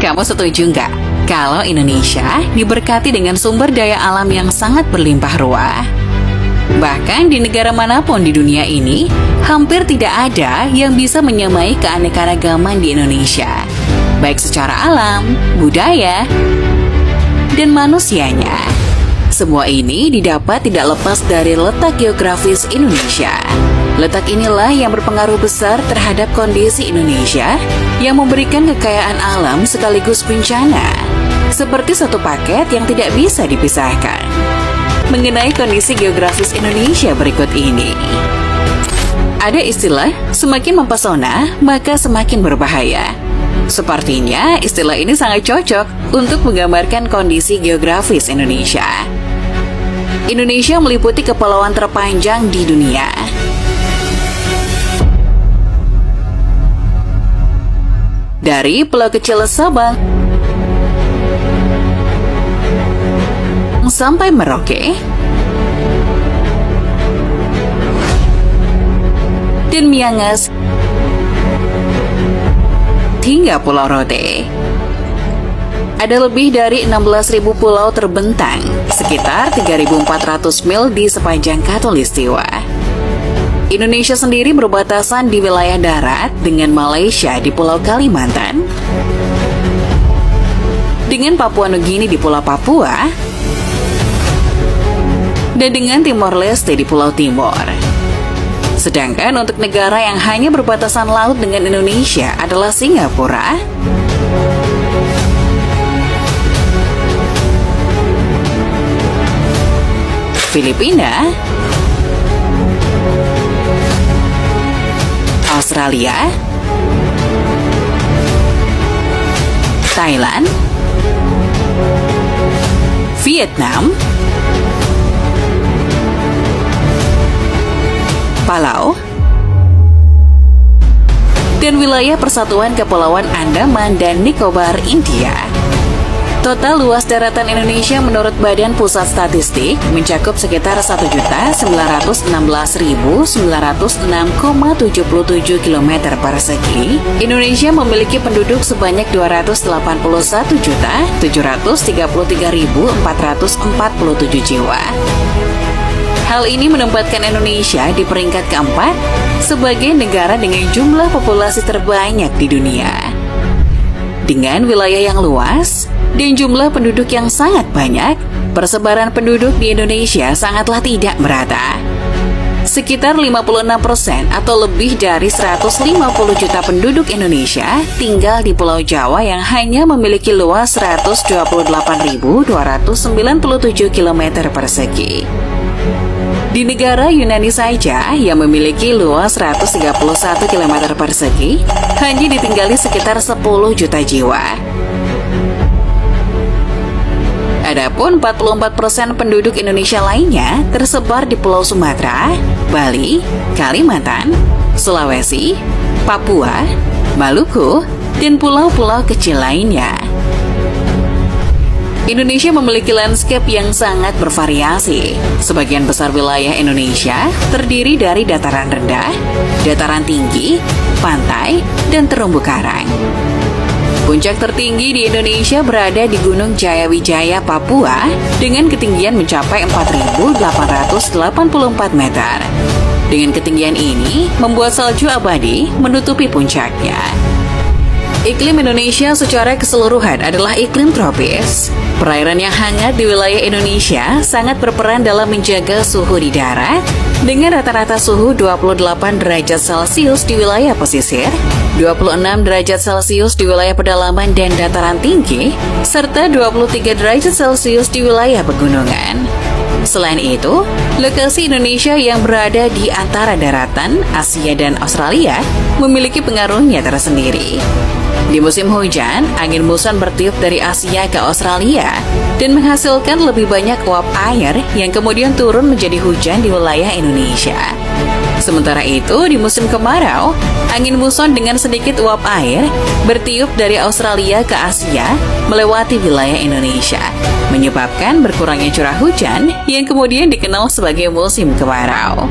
Kamu setuju nggak kalau Indonesia diberkati dengan sumber daya alam yang sangat berlimpah ruah? Bahkan di negara manapun di dunia ini, hampir tidak ada yang bisa menyamai keanekaragaman di Indonesia, baik secara alam, budaya, dan manusianya. Semua ini didapat tidak lepas dari letak geografis Indonesia. Letak inilah yang berpengaruh besar terhadap kondisi Indonesia yang memberikan kekayaan alam sekaligus bencana, seperti satu paket yang tidak bisa dipisahkan. Mengenai kondisi geografis Indonesia berikut ini. Ada istilah, semakin mempesona, maka semakin berbahaya. Sepertinya istilah ini sangat cocok untuk menggambarkan kondisi geografis Indonesia. Indonesia meliputi kepulauan terpanjang di dunia. Dari pulau kecil Sabang sampai Merauke dan Miangas hingga Pulau Rote. Ada lebih dari 16.000 pulau terbentang, sekitar 3.400 mil di sepanjang Khatulistiwa. Indonesia sendiri berbatasan di wilayah darat dengan Malaysia di Pulau Kalimantan, dengan Papua Nugini di Pulau Papua, dan dengan Timor Leste di Pulau Timor. Sedangkan untuk negara yang hanya berbatasan laut dengan Indonesia adalah Singapura, Filipina, Australia, Thailand, Vietnam, Palau, dan wilayah Persatuan Kepulauan Andaman dan Nicobar, India. Total luas daratan Indonesia menurut Badan Pusat Statistik mencakup sekitar 1.916.906,77 km persegi. Indonesia memiliki penduduk sebanyak 281.733.447 jiwa. Hal ini menempatkan Indonesia di peringkat keempat sebagai negara dengan jumlah populasi terbanyak di dunia. Dengan wilayah yang luas dan jumlah penduduk yang sangat banyak, persebaran penduduk di Indonesia sangatlah tidak merata. Sekitar 56% atau lebih dari 150 juta penduduk Indonesia tinggal di Pulau Jawa yang hanya memiliki luas 128.297 km persegi. Di negara Yunani saja yang memiliki luas 131 km persegi, hanya ditinggali sekitar 10 juta jiwa. Adapun 44% penduduk Indonesia lainnya tersebar di Pulau Sumatera, Bali, Kalimantan, Sulawesi, Papua, Maluku, dan pulau-pulau kecil lainnya. Indonesia memiliki landscape yang sangat bervariasi. Sebagian besar wilayah Indonesia terdiri dari dataran rendah, dataran tinggi, pantai, dan terumbu karang. Puncak tertinggi di Indonesia berada di Gunung Jayawijaya, Papua, dengan ketinggian mencapai 4.884 meter. Dengan ketinggian ini, membuat salju abadi menutupi puncaknya. Iklim Indonesia secara keseluruhan adalah iklim tropis. Perairan yang hangat di wilayah Indonesia sangat berperan dalam menjaga suhu di darat, dengan rata-rata suhu 28 derajat Celcius di wilayah pesisir, 26 derajat Celcius di wilayah pedalaman dan dataran tinggi, serta 23 derajat Celcius di wilayah pegunungan. Selain itu, lokasi Indonesia yang berada di antara daratan Asia dan Australia memiliki pengaruhnya tersendiri. Di musim hujan, angin muson bertiup dari Asia ke Australia dan menghasilkan lebih banyak uap air yang kemudian turun menjadi hujan di wilayah Indonesia. Sementara itu, di musim kemarau, angin muson dengan sedikit uap air bertiup dari Australia ke Asia melewati wilayah Indonesia, menyebabkan berkurangnya curah hujan yang kemudian dikenal sebagai musim kemarau.